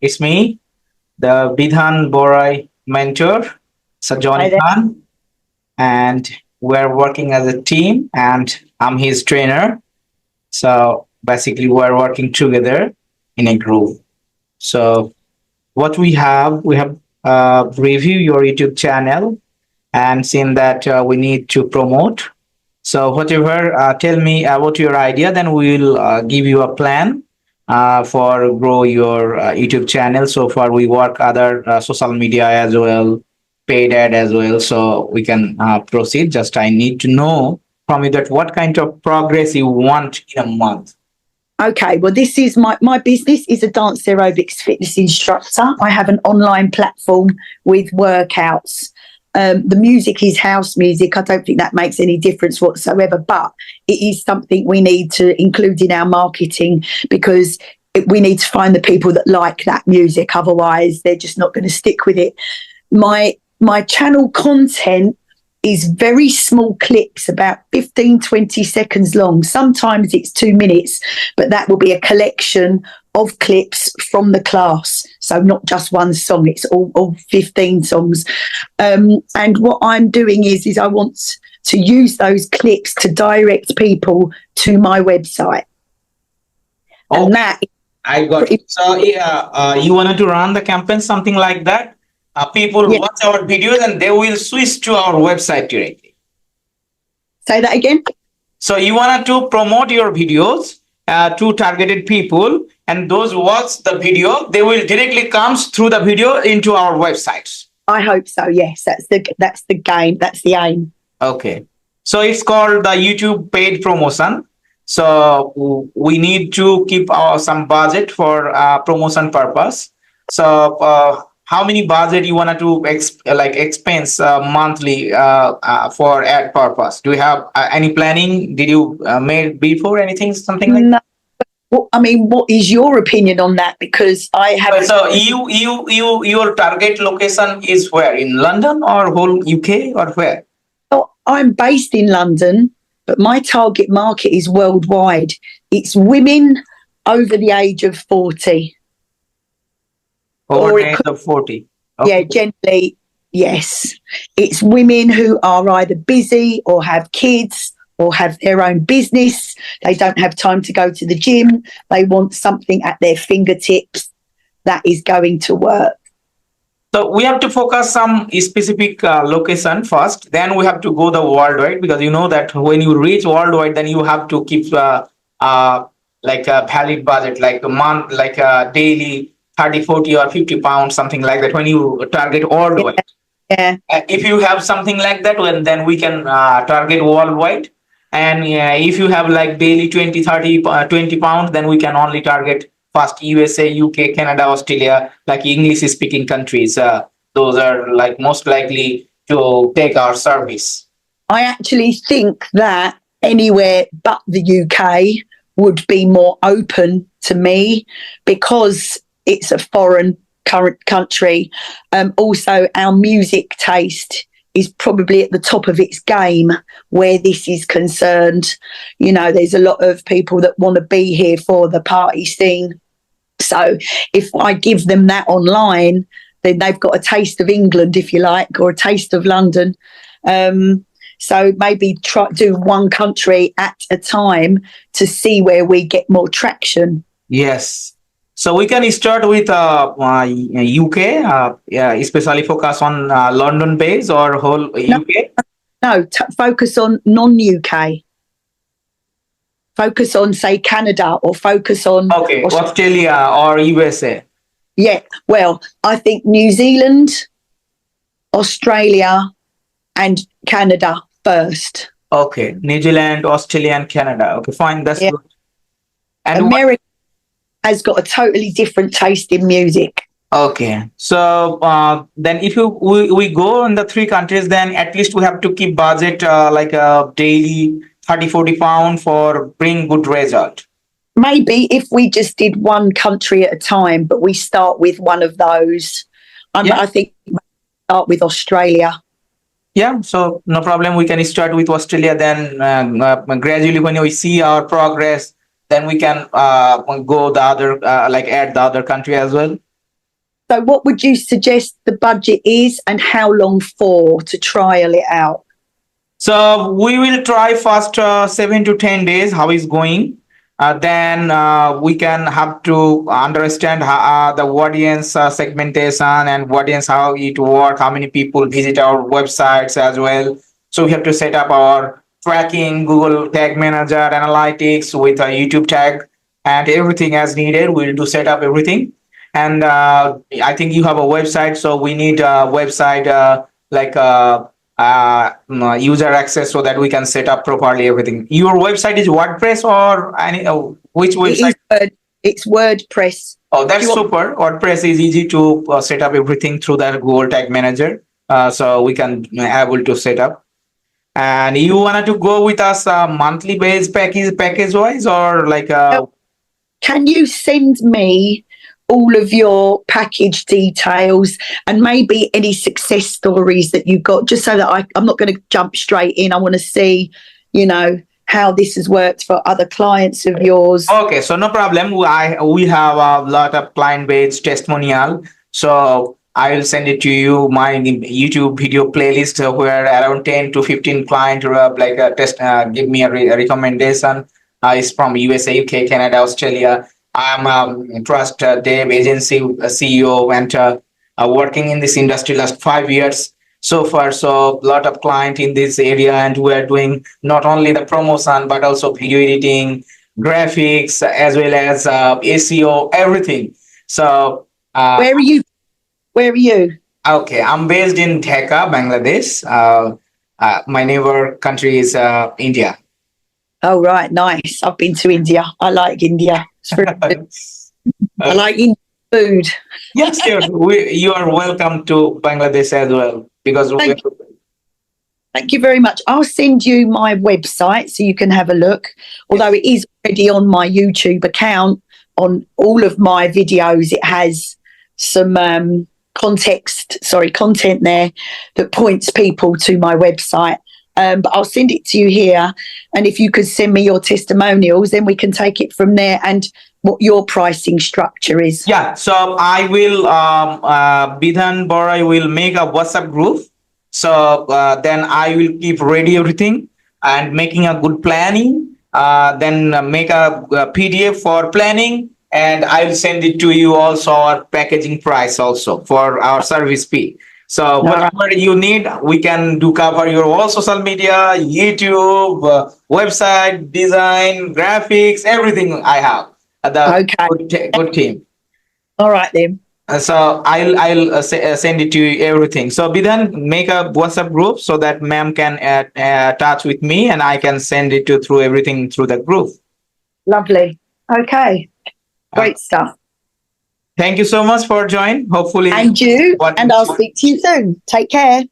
It's me, the Bidhan Borai mentor, Hi Sajoni there. Khan, and we're working as a team, and I'm his trainer. So basically, we're working together in a group. So what we have reviewed your YouTube channel and seen that we need to promote. So whatever, tell me about your idea, then we will give you a plan for grow your YouTube channel. So far, we work other social media as well, paid ad as well. So we can proceed. Just I need to know from you that what kind of progress you want in a month. Okay, well, this is my business is a dance aerobics fitness instructor. I have an online platform with workouts. The music is house music. I don't think that makes any difference whatsoever, but it is something we need to include in our marketing because we need to find the people that like that music. Otherwise, they're just not going to stick with it. My channel content is very small clips, about 15, 20 seconds long. Sometimes it's 2 minutes, but that will be a collection of clips from the class. So not just one song, it's all 15 songs. And what I'm doing is I want to use those clips to direct people to my website. Oh, And that I got it. So yeah, you wanted to run the campaign, something like that. People yeah, watch our videos and they will switch to our website directly. say that again. So you wanted to promote your videos to targeted people, and those who watch the video, they will directly comes through the video into our websites. I hope so. Yes, that's the game. That's the aim. Okay. So it's called the YouTube paid promotion. So we need to keep some budget for promotion purpose. So how many budget you wanted to expense monthly for ad purpose? Do you have any planning? Did you made before anything, something like No, that? well, I mean, what is your opinion on that? Because I have. So your target location is where, in London or whole UK or where? I'm based in London, but my target market is worldwide. It's women over the age of 40, Over or the it age could, of 40. yeah, Okay. generally, yes. It's women who are either busy or have kids or have their own business. They don't have time to go to the gym. They want something at their fingertips that is going to work. So we have to focus some specific location first. Then we have to go the worldwide, because you know that when you reach worldwide, then you have to keep like a valid budget, like a month, like a daily 30, 40 or 50 pounds, something like that. When you target worldwide, Yeah. if you have something like that, well, then we can target worldwide. And if you have like daily 20, 30, 20 pounds, then we can only target first USA, UK, Canada, Australia, like English speaking countries. Those are like most likely to take our service. I actually think that anywhere but the UK would be more open to me because it's a foreign current country. Also, our music taste is probably at the top of its game where this is concerned. You know, there's a lot of people that want to be here for the party scene. So if I give them that online, then they've got a taste of England, if you like, or a taste of London. So maybe try do one country at a time to see where we get more traction. Yes. So we can start with UK, yeah, especially focus on London base or whole No, UK. no, focus on non-UK. Focus on, say, Canada, or focus on. Okay, Australia or USA. Yeah, well, I think New Zealand, Australia, and Canada first. Okay, New Zealand, Australia, and Canada. Okay, fine, that's Yeah, good. And what? America has got a totally different taste in music. Okay, so then if we go in the three countries, then at least we have to keep budget like a daily 30, 40 pound for bring good result. Maybe if we just did one country at a time, but we start with one of those. Yeah, I think start with Australia. yeah. So no problem. We can start with Australia. Then gradually, when we see our progress, then we can go the other like add the other country as well. So what would you suggest the budget is and how long for to trial it out? So we will try first 7 to 10 days how it's going. Then we can have to understand how, the audience segmentation and audience how it work, how many people visit our websites as well. So we have to set up our tracking, Google Tag Manager, analytics with a YouTube tag and everything as needed. We'll do set up everything. And I think you have a website, so we need a website user access so that we can set up properly everything. Your website is WordPress or any which website? It's WordPress. Oh, that's super. WordPress is easy to set up everything through that Google Tag Manager, so we can able to set up. And you wanted to go with us monthly base package wise or like Can you send me all of your package details and maybe any success stories that you've got, just so that I'm not going to jump straight in. I want to see, how this has worked for other clients of yours. Okay, so no problem. We have a lot of client based testimonial. So I will send it to you my YouTube video playlist where around 10 to 15 client give me a recommendation. It's from USA, UK, Canada, Australia. I'm a trust dev agency CEO and working in this industry last 5 years so far. So a lot of client in this area, and we are doing not only the promotion but also video editing, graphics, as well as SEO, everything. So Where are you? Okay, I'm based in Dhaka, Bangladesh. My neighbor country is India. Oh, right. Nice. I've been to India. I like India. I like Indian food. Yes, you are welcome to Bangladesh as well because Thank you very much. I'll send you my website so you can have a look. Although it is already on my YouTube account, on all of my videos, it has some content there that points people to my website. But I'll send it to you here. And if you could send me your testimonials, then we can take it from there and what your pricing structure is. Yeah, so I will, Bidhan Borai will make a WhatsApp group. So then I will keep ready everything and making a good planning. Then make a PDF for planning, and I will send it to you also our packaging price also for our service fee. So whatever you need, we can do cover your all social media, YouTube, website, design, graphics, everything I have. Good team. All right then. So I'll send it to you everything. So Bidhan, make a WhatsApp group so that ma'am can touch with me and I can send it to through everything through the group. Lovely. Okay. Great stuff. Thank you so much for joining. Hopefully, and you, and I'll speak to you soon. Take care.